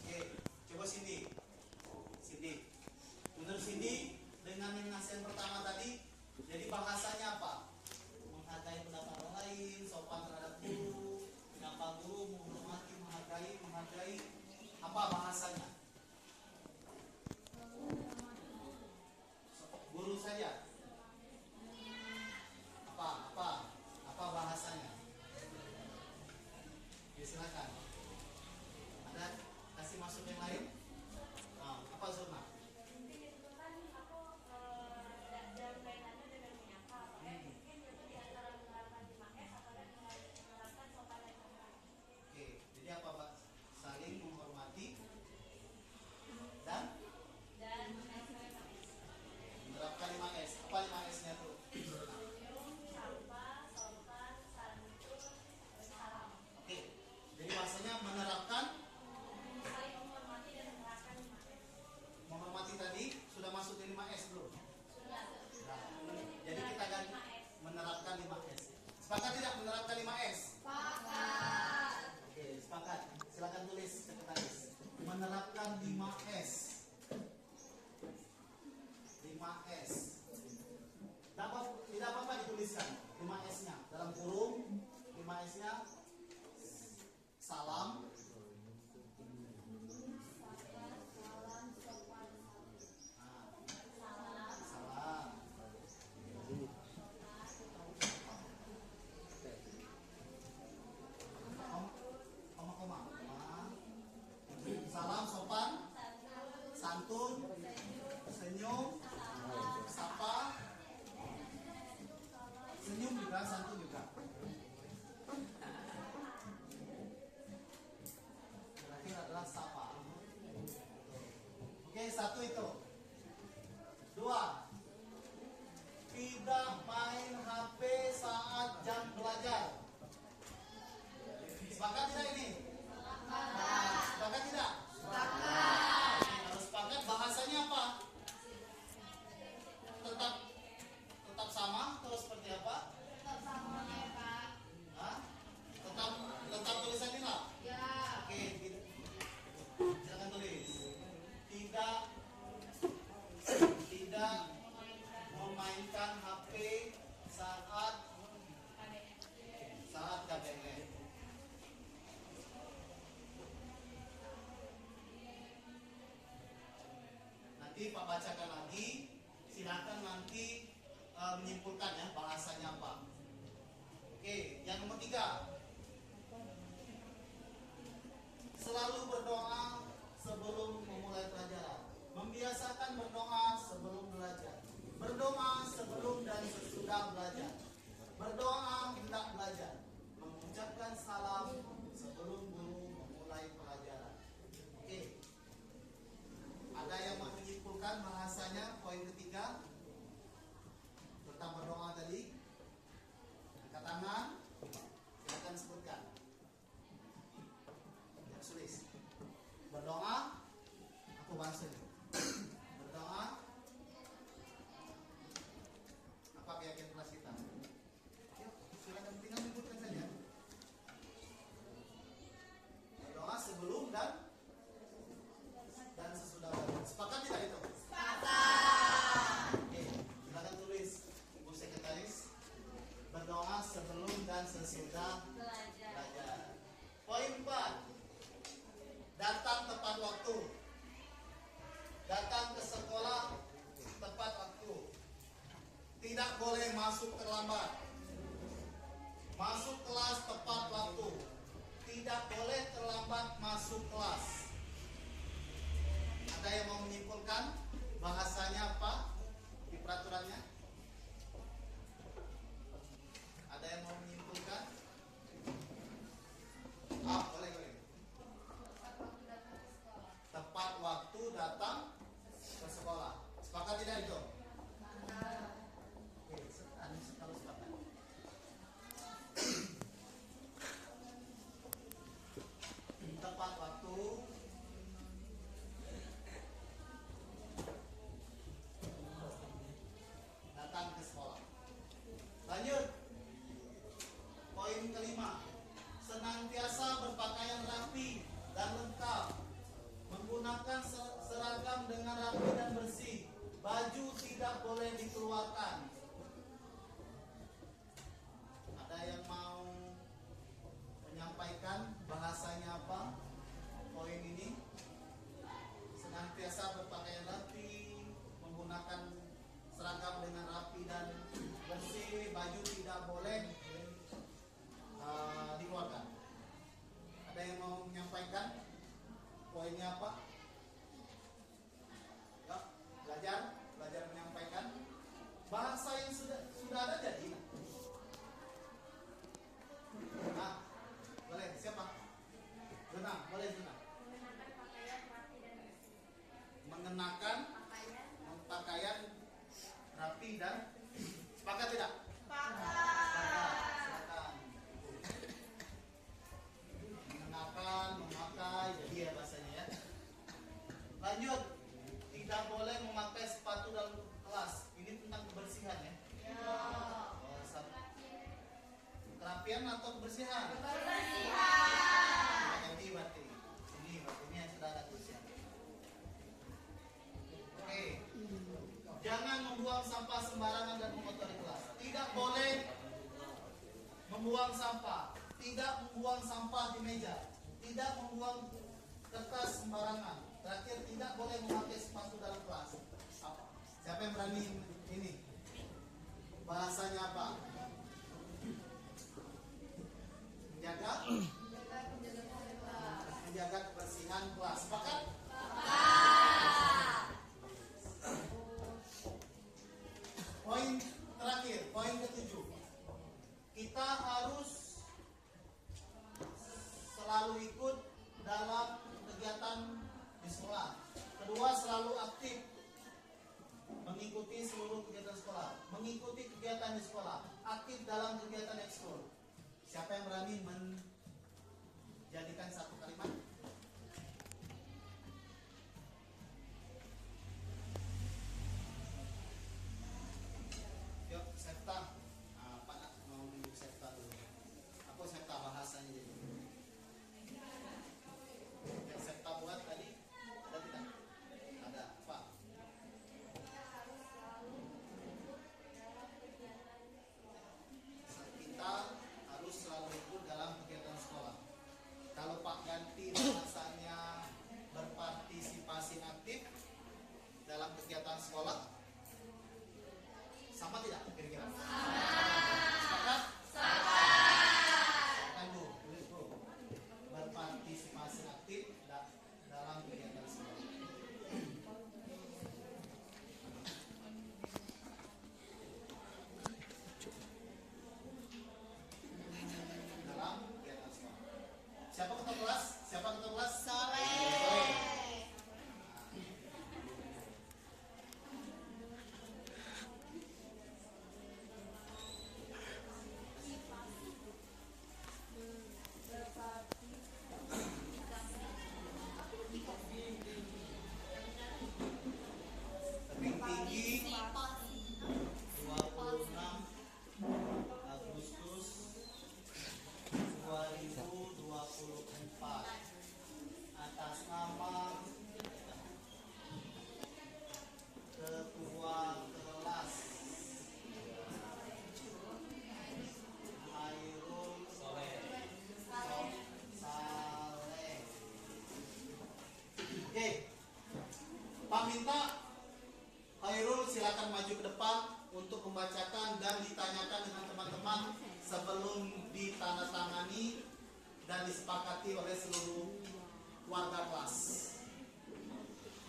Oke, coba Cindy. Menurut Cindy, dengan yang nasihat pertama tadi, jadi bahasanya apa? tuliskan 5S. 5S. Tidak apa-apa dituliskan 5S-nya dalam kurung. 5S-nya salam, salam, koma, salam sopan, santun, senyum, sapa, senyum juga, santun juga. Terakhir adalah sapa. Oke, satu itu. 2. Tidak main HP saat jam belajar. Sepakat tidak ini? Sepakat tidak? Sepakat. Harus sepakat. Bahasanya apa? Tetap sama atau seperti apa? Tetap sama ya Pak. Hah? Tetap tulisan ini lah. Ya. Oke, silakan tulis. Tidak memainkan HP saat KBM. Nanti Pak bacakan lagi. Silakan nanti menyimpulkan ya bahasanya apa. Oke, yang nomor 3. Selalu berdoa sebelum memulai pelajaran. Membiasakan berdoa sebelum belajar. Berdoa sebelum dan sesudah belajar. Berdoa hendak belajar. Mengucapkan salam sebelum guru memulai pelajaran. Oke. Ada yang mau menyimpulkan bahasanya poin ketiga tentang berdoa tadi? Angkat tangan. Silakan sebutkan. Yang tulis. Berdoa. Aku bahas ini. Berdoa. Apa keyakinan kelas kita? Yuk, silakan tinggal sebutkan saja. Berdoa sebelum dan sesudah belajar. Sepakat tidak itu? Sepakat. Oke, silakan tulis Ibu Sekretaris. Berdoa sebelum dan sesudah belajar. Poin 4. Datang tepat waktu. Datang ke sekolah tepat waktu. Tidak boleh masuk terlambat. Masuk kelas tepat waktu. Tidak boleh terlambat masuk kelas. Ada yang mau menyimpulkan bahasanya apa di peraturannya? Ada yang mau menyimpulkan? Boleh. Tepat waktu datang ke sekolah. Sepakat tidak itu? Oke, kalau sepakat. Tepat waktu datang ke sekolah. Lanjut. Poin kelima. Senantiasa berpakaian rapi dan lengkap. Menggunakan seragam dengan rapi dan bersih. Baju tidak boleh dikeluarkan. Ada yang mau menyampaikan bahasanya apa? Poin ini. Senantiasa berpakaian rapi, menggunakan seragam dengan rapi dan bersih. Baju tidak boleh dikeluarkan. Ada yang mau menyampaikan? Poinnya apa? Ya, belajar menyampaikan bahasa yang sudah ada jadi. Nah, boleh siapa? Zuna, boleh Zuna. Mengenakan pakaian rapi dan sepakat tidak? Sepakat. Mengenakan, memakai, jadi ya bahasanya ya. Lanjut. Tidak boleh memakai sepatu dalam kelas. Ini tentang kebersihan ya. Kerapian atau kebersihan? Kebersihan. Ganti berarti. Ini yang sudah ada tulisnya. sembarangan dan mengotori kelas. Tidak boleh membuang sampah, tidak membuang sampah di meja, tidak membuang kertas sembarangan. Terakhir, tidak boleh memakai sepatu dalam kelas. Apa? Siapa yang berani ini? Bahasanya apa? Menjaga kebersihan kelas. Sepakat? Poin terakhir, poin ketujuh. Kita harus selalu ikut dalam kegiatan di sekolah. Kedua, selalu aktif mengikuti seluruh kegiatan sekolah, mengikuti kegiatan di sekolah, aktif dalam kegiatan ekskul. Siapa yang berani menjadikan satu kalimat? Yuk, Septa. Pak nak mau nunjuk Septa dulu. Aku Septa bahasanya jadi. Yang Septa buat tadi ada tidak? Ada. Pak. Kita harus selalu ikut dalam kegiatan sekolah. Kalau Pak ganti bahasanya berpartisipasi aktif dalam kegiatan sekolah, sama tidak kira-kira? Sepakat? Sepakat. Bu, tulis Bu. Berpartisipasi aktif dalam kegiatan sekolah. Dalam kegiatan sekolah. Siapa ketua kelas? Siapa ketua kelas? Soleh. Tebing tinggi 26 Agustus 2024 atas nama ketua kelas Hairul Saleh. Oke, Pak minta Hairul silakan maju ke depan untuk membacakan dan ditanyakan dengan teman-teman sebelum ditandatangani dan disepakati oleh seluruh warga kelas.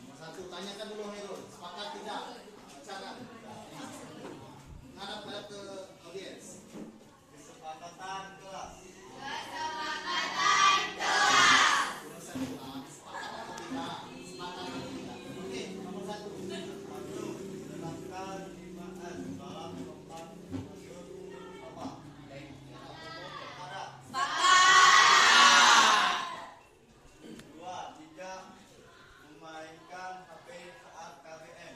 Nomor satu, tanyakan dulu Hairul, sepakat tidak? Bacakan. Ngadap ke audiens. Kesepakatan kelas. Nomor satu, sepakat atau tidak? Sepakat atau tidak? Oke, nomor satu. Satu, menerapkan 5S dalam tempat masuk apa? Ada. Dua, tidak memainkan HP saat KBM.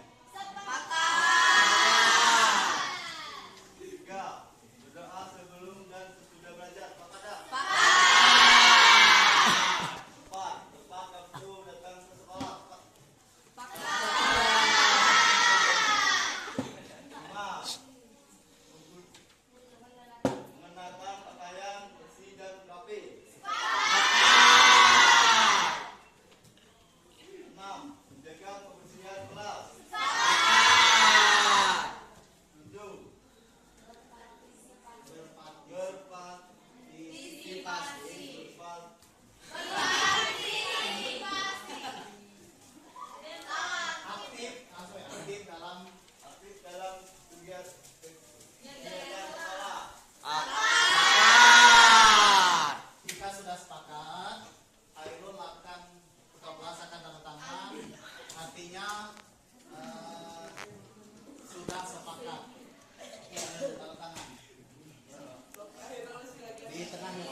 Tiga, berdoa sebelum dan sesudah belajar. Ada. Empat, tepat waktu datang ke sekolah. Lima, mengenakan pakaian bersih dan rapi. Enam, menjaga kebersihan kelas. Tujuh, aktif dalam kegiatan sekolah. Jika sudah sepakat, Hairul akan ketua kelas akan tanda tangan. Artinya sudah sepakat. Tanda tangan. Di tengah ya.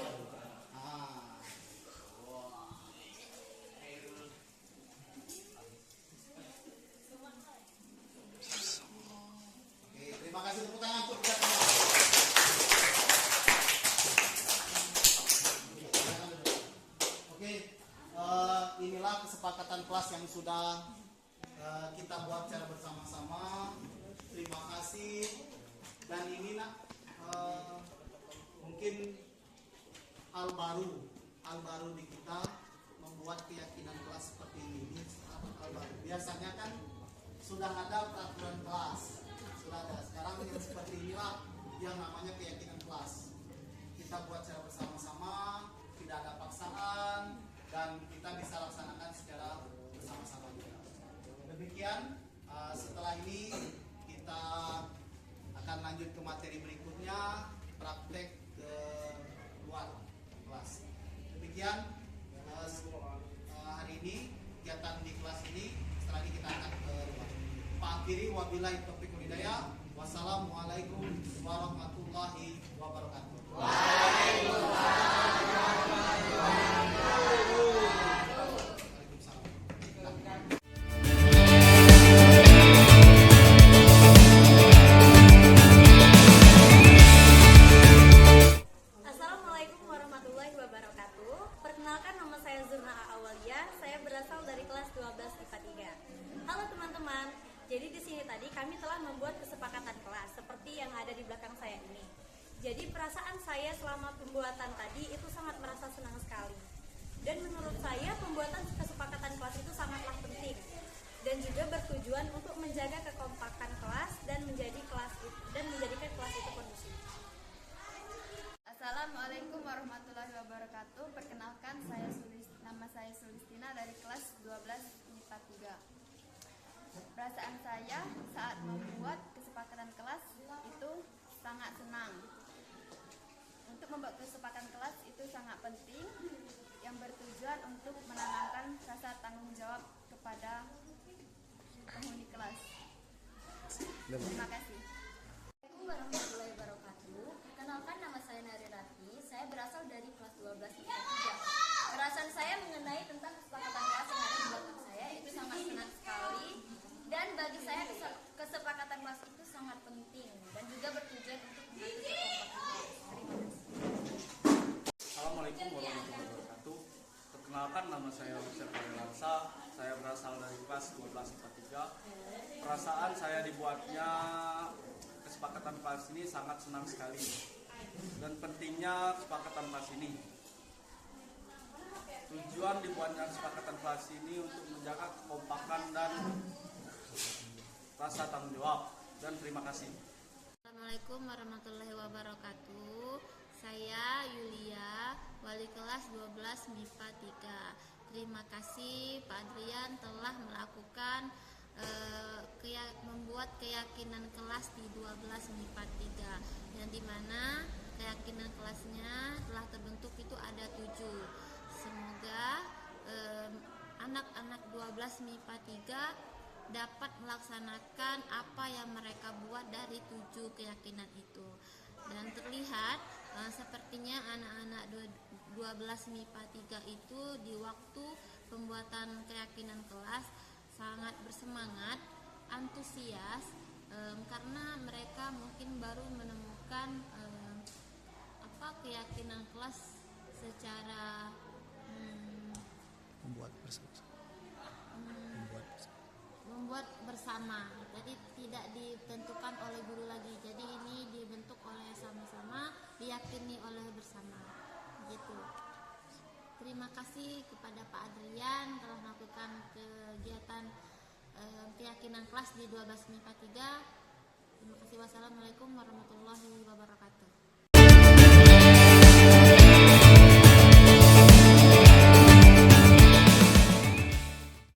Oke, terima kasih tepuk tangan untuk kita semua. Oke, inilah kesepakatan kelas yang sudah kita buat secara bersama-sama. terima kasih. Dan ini nak mungkin hal baru di kita membuat keyakinan kelas seperti ini. Ini hal baru. Biasanya kan sudah ada peraturan kelas, sudah ada. Sekarang yang seperti inilah yang namanya keyakinan kelas. Kita buat secara bersama-sama, tidak ada paksaan, dan kita bisa laksanakan secara bersama-sama juga. Demikian, setelah ini kita akan lanjut ke materi berikutnya, praktek ke luar kelas. Demikian hari ini kegiatan di kelas ini. Setelah ini kita akan ke luar. Pak akhiri, wabillahi taufiq wal hidayah. Wassalamualaikum warahmatullahi wabarakatuh. Assalamualaikum warahmatullahi wabarakatuh. Perkenalkan, nama saya Zurna Awalia. Saya berasal dari kelas 12 IPA 3. Halo teman-teman. Jadi di sini tadi kami telah membuat kesepakatan kelas seperti yang ada di belakang saya ini. Jadi perasaan saya selama pembuatan tadi itu sangat merasa senang sekali. Dan menurut saya pembuatan kesepakatan kelas itu sangatlah penting dan juga bertujuan untuk menjaga kekompakan kelas dan menjadikan kelas itu kondusif. Assalamualaikum warahmatullahi wabarakatuh. Perkenalkan, nama saya Sulistina dari kelas 12 MIPA 3. Perasaan saya saat membuat kesepakatan kelas itu sangat senang. Untuk membuat kesepakatan kelas itu sangat penting, yang bertujuan untuk menanamkan rasa tanggung jawab kepada penghuni kelas. Terima kasih. Assalamualaikum warahmatullahi wabarakatuh. Perkenalkan, nama saya Nari Rati. Saya berasal dari kelas 12 IPA 3. Perasaan saya mengenai tentang kesepakatan kelas yang ada di belakang saya itu sangat senang sekali. Dan bagi saya kesepakatan kelas itu sangat penting dan juga bertujuan untuk mengatur kekompakan kelas. Terima kasih. Assalamualaikum warahmatullahi wabarakatuh. Perkenalkan, nama saya Wisata Lansa. Saya berasal dari kelas 12 IPA 3. Perasaan saya dibuatnya kesepakatan kelas ini sangat senang sekali. Dan pentingnya kesepakatan kelas ini. Tujuan dibuatnya kesepakatan kelas ini untuk menjaga kekompakan dan rasa tanggung jawab. Dan terima kasih. Assalamualaikum warahmatullahi wabarakatuh. Saya Yulia, wali kelas 12 MIPA 3. Terima kasih Pak Adrian telah melakukan membuat keyakinan kelas di 12 MIPA 3, dan di mana keyakinan kelasnya telah terbentuk itu ada 7. Semoga anak-anak 12 MIPA 3 dapat melaksanakan apa yang mereka buat dari 7 keyakinan itu. Dan terlihat sepertinya anak-anak 12 MIPA 3 itu di waktu pembuatan keyakinan kelas sangat bersemangat, antusias, karena mereka mungkin baru menemukan keyakinan kelas secara membuat bersama. Jadi tidak ditentukan oleh guru lagi. Jadi ini dibentuk oleh sama-sama, diyakini oleh bersama. Gitu. Terima kasih kepada Pak Adrian telah melakukan kegiatan keyakinan kelas di 12 MIPA 3. Terima kasih. Wassalamualaikum warahmatullahi wabarakatuh.